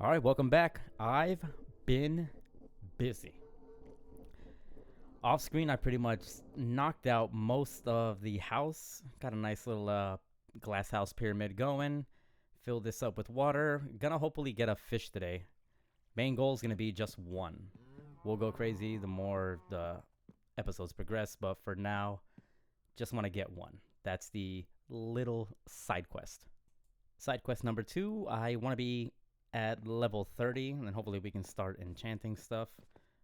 All right, welcome back. I've been busy. Off screen, I pretty much knocked out most of the house. Got a nice little glass house pyramid going. Fill this up with water. Gonna hopefully get a fish today. Main goal is gonna be just one. We'll go crazy the more the episodes progress, but for now, just want to get one. That's the little side quest. Side quest number 2, I want to be at level 30, and then hopefully we can start enchanting stuff.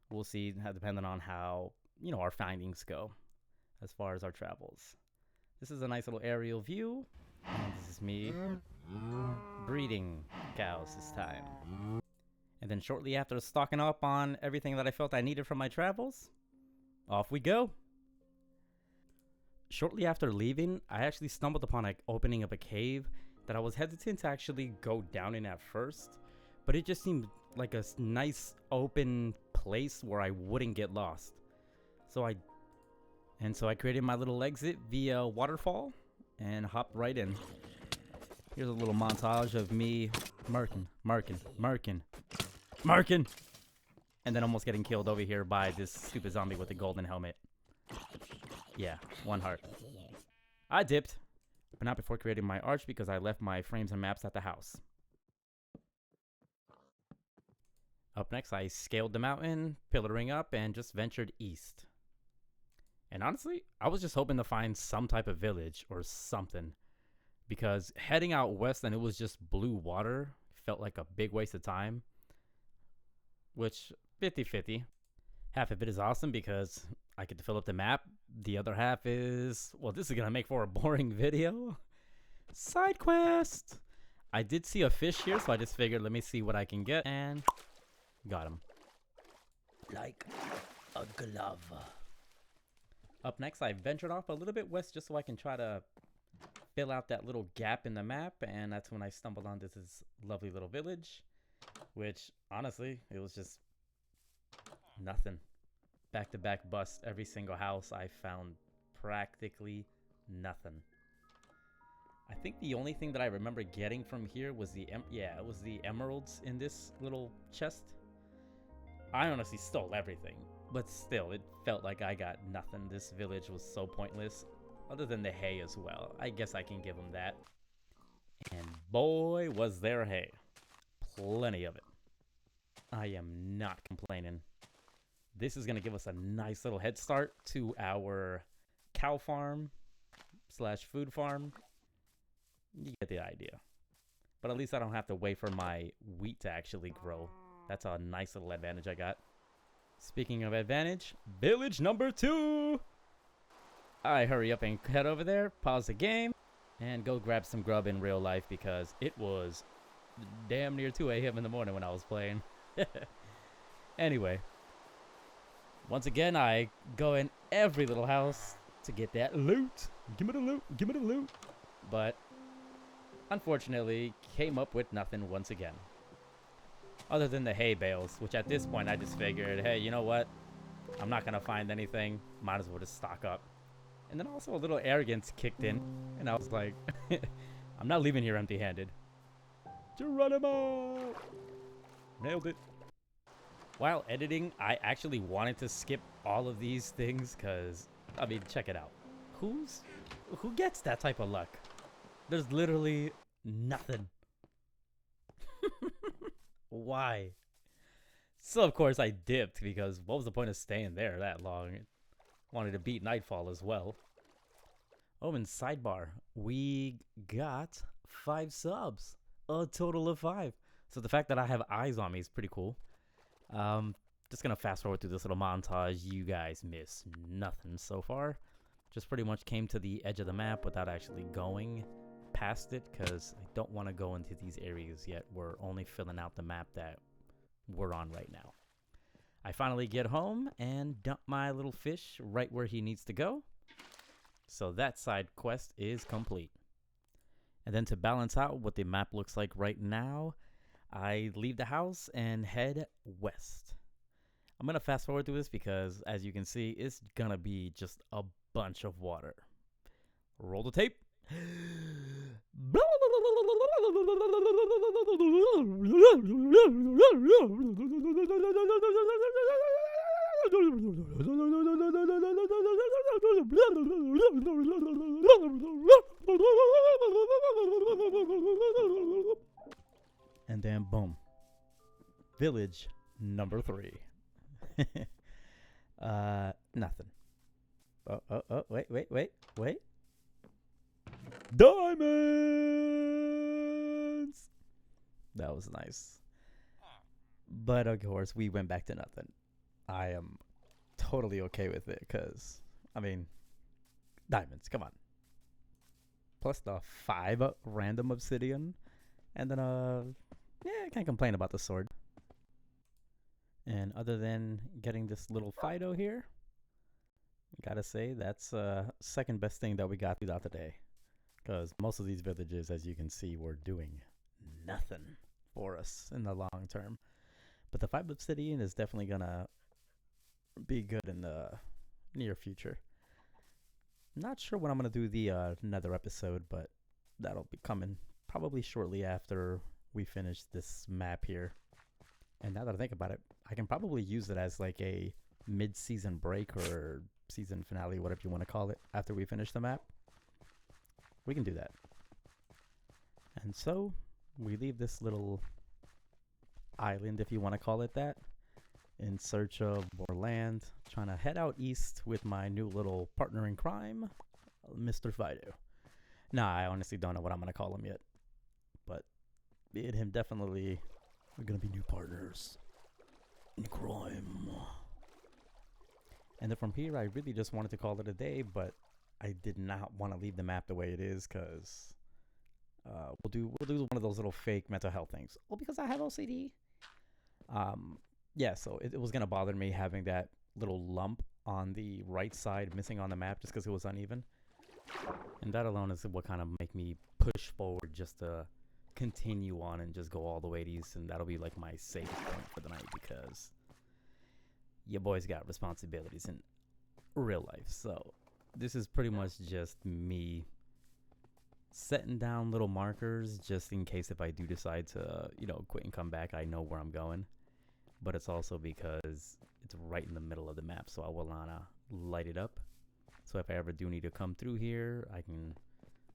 We'll see, depending on how, our findings go as far as our travels. This is a nice little aerial view, and this is me breeding cows this time. And then shortly after stocking up on everything that I felt I needed from my travels, off we go. Shortly after leaving, I actually stumbled upon an opening of a cave that I was hesitant to actually go down in at first, but it just seemed like a nice open place where I wouldn't get lost. So I created my little exit via waterfall and hopped right in. Here's a little montage of me marking, and then almost getting killed over here by this stupid zombie with the golden helmet. Yeah, 1 heart. I dipped, but not before creating my arch because I left my frames and maps at the house. Up next, I scaled the mountain, pillaring up, and just ventured east. And honestly, I was just hoping to find some type of village or something, because heading out west and it was just blue water felt like a big waste of time, which 50-50. Half of it is awesome because I get to fill up the map. The other half is, well, this is going to make for a boring video. Side quest! I did see a fish here, so I just figured let me see what I can get, and got him. Like a glove. Up next, I ventured off a little bit west just so I can try to fill out that little gap in the map, and that's when I stumbled onto this lovely little village, which, honestly, it was just nothing. Back-to-back bust. Every single house I found practically nothing. I think the only thing that I remember getting from here was the emeralds in this little chest. I honestly stole everything, but still, it felt like I got nothing. This village was so pointless, other than the hay as well. I guess I can give them that. And boy, was there hay. Plenty of it. I am not complaining. This is going to give us a nice little head start to our cow farm slash food farm. You get the idea. But at least I don't have to wait for my wheat to actually grow. That's a nice little advantage I got. Speaking of advantage, village number 2. I hurry up and head over there, pause the game, and go grab some grub in real life because it was damn near 2 a.m. in the morning when I was playing. Anyway. Once again, I go in every little house to get that loot. Give me the loot. Give me the loot. But, unfortunately, came up with nothing once again. Other than the hay bales, which at this point I just figured, hey, you know what? I'm not going to find anything. Might as well just stock up. And then also a little arrogance kicked in. And I was like, I'm not leaving here empty-handed. Geronimo! Nailed it. While editing, I actually wanted to skip all of these things because, I mean, check it out. Who gets that type of luck? There's literally nothing. Why? So, of course, I dipped because what was the point of staying there that long? Wanted to beat nightfall as well. Oh, and sidebar, we got 5 subs. A total of 5. So the fact that I have eyes on me is pretty cool. Just gonna fast forward through this little montage. You guys miss nothing so far. Just pretty much came to the edge of the map without actually going past it because I don't want to go into these areas yet. We're only filling out the map that we're on right now. I finally get home and dump my little fish right where he needs to go. So that side quest is complete. And then to balance out what the map looks like right now, I leave the house and head west. I'm going to fast forward through this because, as you can see, it's going to be just a bunch of water. Roll the tape. And then boom. Village number 3. Nothing. Oh, wait. Diamonds! That was nice. But of course, we went back to nothing. I am totally okay with it because, I mean, diamonds, come on. Plus the 5 random obsidian. And then, I can't complain about the sword. And other than getting this little Fido here, gotta say that's second best thing that we got throughout the day. Because most of these villages, as you can see, were doing nothing for us in the long term. But the 5 obsidian is definitely gonna be good in the near future. Not sure when I'm gonna do the another episode, but that'll be coming probably shortly after we finish this map here. And now that I think about it, I can probably use it as like a mid-season break or season finale, whatever you want to call it, after we finish the map. We can do that. And so we leave this little island, if you want to call it that, in search of more land, trying to head out east with my new little partner in crime, Mr. Fido. Nah, I honestly don't know what I'm going to call him yet. But me and him definitely are going to be new partners in crime. And then from here, I really just wanted to call it a day, but I did not want to leave the map the way it is because we'll do one of those little fake mental health things. Well, because I have OCD. Yeah, so it was going to bother me having that little lump on the right side missing on the map just because it was uneven. And that alone is what kind of make me push forward just to continue on and just go all the way to east. And that'll be like my safe point for the night because your boy's got responsibilities in real life. So this is pretty much just me setting down little markers just in case if I do decide to, quit and come back, I know where I'm going. But it's also because it's right in the middle of the map, so I will want to light it up. So if I ever do need to come through here, I can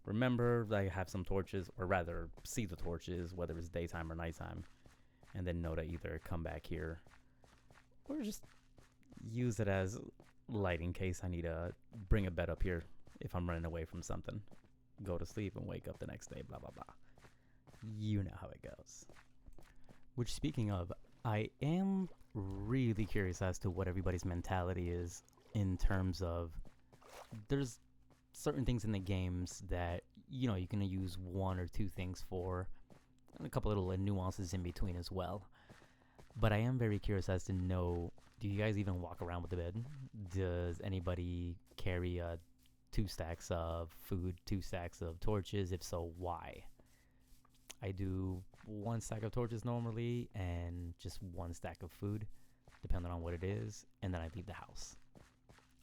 remember that I have some torches, or rather see the torches, whether it's daytime or nighttime, and then know to either come back here or just use it as light in case I need to bring a bed up here if I'm running away from something. Go to sleep and wake up the next day, blah, blah, blah. You know how it goes. Which, speaking of, I am really curious as to what everybody's mentality is in terms of there's certain things in the games that, you can use 1 or 2 things for, and a couple little nuances in between as well. But I am very curious as to know, do you guys even walk around with the bed? Does anybody carry 2 stacks of food, 2 stacks of torches? If so, why? I do 1 stack of torches normally and just 1 stack of food, depending on what it is, and then I leave the house.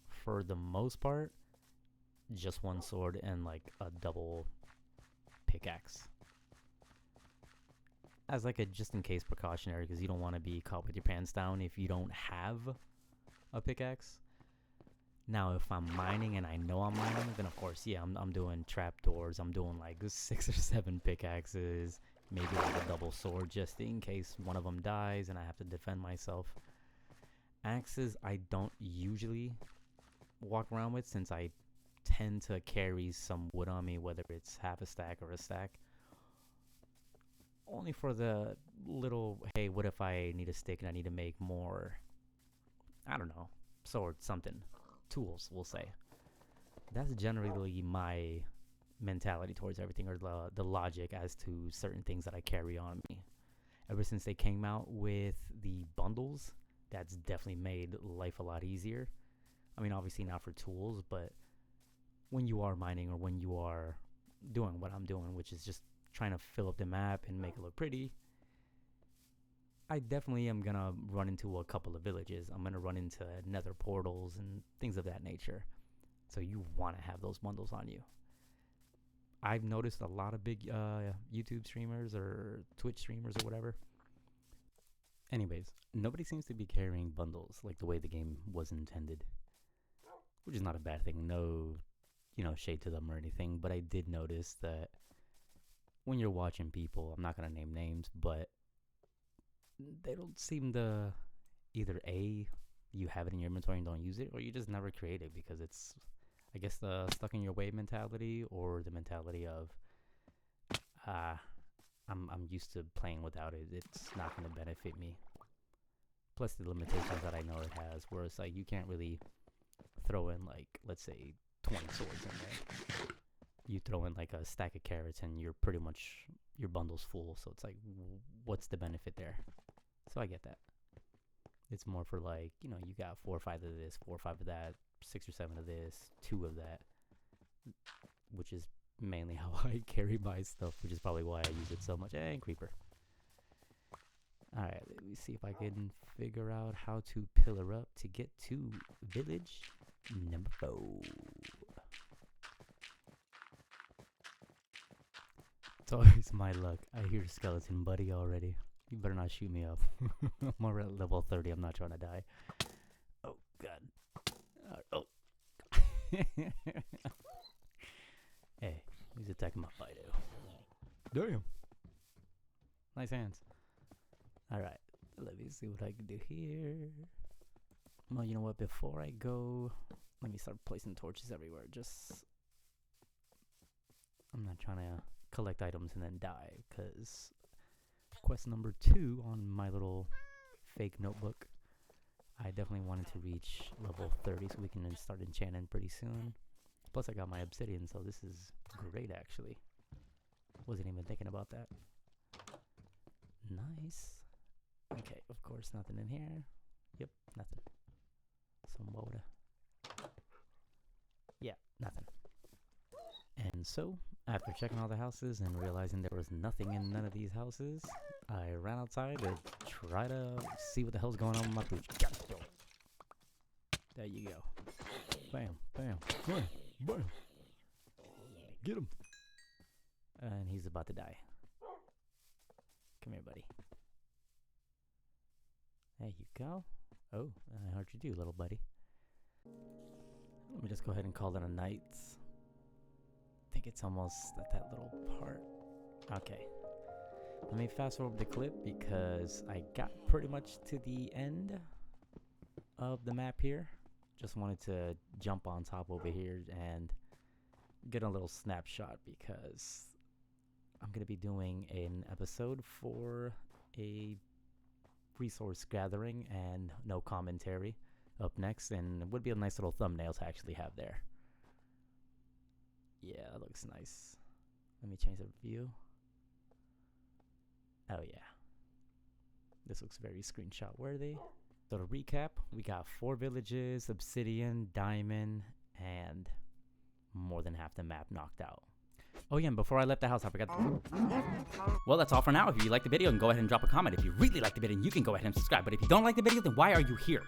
For the most part, just 1 sword and like a double pickaxe. As like a just in case precautionary, because you don't want to be caught with your pants down if you don't have a pickaxe. Now, if I'm mining and I know I'm mining, then of course, yeah, I'm doing trapdoors. I'm doing like 6 or 7 pickaxes, maybe like a double sword just in case one of them dies and I have to defend myself. Axes, I don't usually walk around with since I tend to carry some wood on me, whether it's half a stack or a stack. Only for the little, hey, what if I need a stick and I need to make more, I don't know, sword, something. Tools, we'll say. That's generally my mentality towards everything, or the logic as to certain things that I carry on me. Ever since they came out with the bundles, that's definitely made life a lot easier. I mean, obviously not for tools, but when you are mining or when you are doing what I'm doing, which is just trying to fill up the map and make it look pretty, I definitely am going to run into a couple of villages. I'm going to run into nether portals and things of that nature. So you want to have those bundles on you. I've noticed a lot of big YouTube streamers or Twitch streamers or whatever. Anyways, nobody seems to be carrying bundles like the way the game was intended, which is not a bad thing. No, shade to them or anything, but I did notice that when you're watching people, I'm not gonna name names, but they don't seem to either A, you have it in your inventory and don't use it, or you just never create it because it's, I guess, the stuck in your way mentality, or the mentality of I'm used to playing without it. It's not going to benefit me. Plus the limitations that I know it has, where it's like you can't really throw in, like, let's say 20 swords in there. You throw in like a stack of carrots and you're pretty much, your bundle's full. So it's like, what's the benefit there? So I get that. It's more for like, you got 4 or 5 of this, 4 or 5 of that, 6 or 7 of this, 2 of that, which is mainly how I carry my stuff, which is probably why I use it so much. And creeper. Alright, let me see if I can figure out how to pillar up to get to village number 4. It's always my luck. I hear skeleton buddy already. You better not shoot me up. I'm already at level 30. I'm not trying to die. Oh, God. Oh. Hey, he's attacking my Fido. Damn. Nice hands. Alright, let me see what I can do here. Well, you know what? Before I go, let me start placing torches everywhere. I'm not trying to collect items and then die, because quest number 2 on my little fake notebook, I definitely wanted to reach level 30 so we can then start enchanting pretty soon. Plus I got my obsidian, so this is great actually. Wasn't even thinking about that. Nice. Okay, of course nothing in here. Yep, nothing. Some water. Yeah, nothing. And so, after checking all the houses and realizing there was nothing in none of these houses, I ran outside to try to see what the hell's going on with my pooch. There you go. Bam, bam, bam, bam. Get him. And he's about to die. Come here, buddy. There you go. Oh, I heard you do, little buddy. Let me just go ahead and call it a night. I think it's almost at that little part. Okay. Let me fast forward the clip because I got pretty much to the end of the map here. Just wanted to jump on top over here and get a little snapshot because I'm going to be doing an episode for a resource gathering and no commentary up next, and it would be a nice little thumbnail to actually have there. Yeah, that looks nice. Let me change the view. Oh yeah. This looks very screenshot worthy. So to recap, we got 4 villages, obsidian, diamond, and more than half the map knocked out. Oh yeah, and before I left the house, I forgot to... Well, that's all for now. If you liked the video, then go ahead and drop a comment. If you really liked the video, you can go ahead and subscribe. But if you don't like the video, then why are you here?